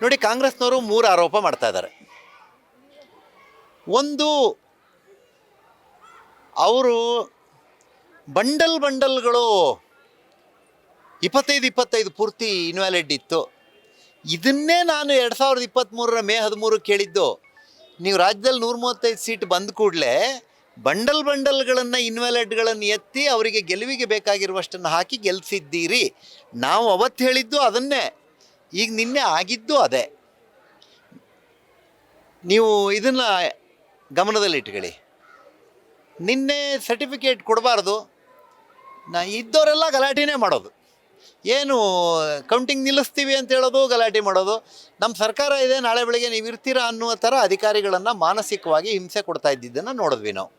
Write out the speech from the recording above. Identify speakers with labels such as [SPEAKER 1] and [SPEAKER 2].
[SPEAKER 1] ನೋಡಿ, ಕಾಂಗ್ರೆಸ್ನವರು 3 ಆರೋಪ ಮಾಡ್ತಾ ಇದ್ದಾರೆ. ಒಂದು, ಅವರು ಬಂಡಲ್ಗಳು 25 ಪೂರ್ತಿ ಇನ್ವ್ಯಾಲಿಡ್ ಇತ್ತು. ಇದನ್ನೇ ನಾನು 2023 ಮೇ 13 ಕೇಳಿದ್ದು. ನೀವು ರಾಜ್ಯದಲ್ಲಿ 135 ಸೀಟ್ ಬಂದ ಕೂಡಲೇ ಬಂಡಲ್ಗಳನ್ನು ಇನ್ವ್ಯಾಲಿಡ್ಗಳನ್ನು ಎತ್ತಿ ಅವರಿಗೆ ಗೆಲುವಿಗೆ ಬೇಕಾಗಿರುವಷ್ಟನ್ನು ಹಾಕಿ ಗೆಲ್ಲಿಸಿದ್ದೀರಿ. ನಾವು ಅವತ್ತು ಹೇಳಿದ್ದು ಅದನ್ನೇ, ಈಗ ನಿನ್ನೆ ಆಗಿದ್ದು ಅದೇ. ನೀವು ಇದನ್ನು ಗಮನದಲ್ಲಿಟ್ಕೊಳ್ಳಿ. ನಿನ್ನೆ ಸರ್ಟಿಫಿಕೇಟ್ ಕೊಡಬಾರ್ದು, ಇದ್ದವರೆಲ್ಲ ಗಲಾಟೆನೇ ಮಾಡೋದು. ಏನು ಕೌಂಟಿಂಗ್ ನಿಲ್ಲಿಸ್ತೀವಿ ಅಂತ ಹೇಳೋದು, ಗಲಾಟೆ ಮಾಡೋದು. ನಮ್ಮ ಸರ್ಕಾರ ಇದೆ, ನಾಳೆ ಬೆಳಗ್ಗೆ ನೀವು ಇರ್ತೀರಾ ಅನ್ನುವ ಥರ ಅಧಿಕಾರಿಗಳನ್ನು ಮಾನಸಿಕವಾಗಿ ಹಿಂಸೆ ಕೊಡ್ತಾ ಇದ್ದಿದ್ದನ್ನು ನೋಡಿದ್ವಿ ನಾವು.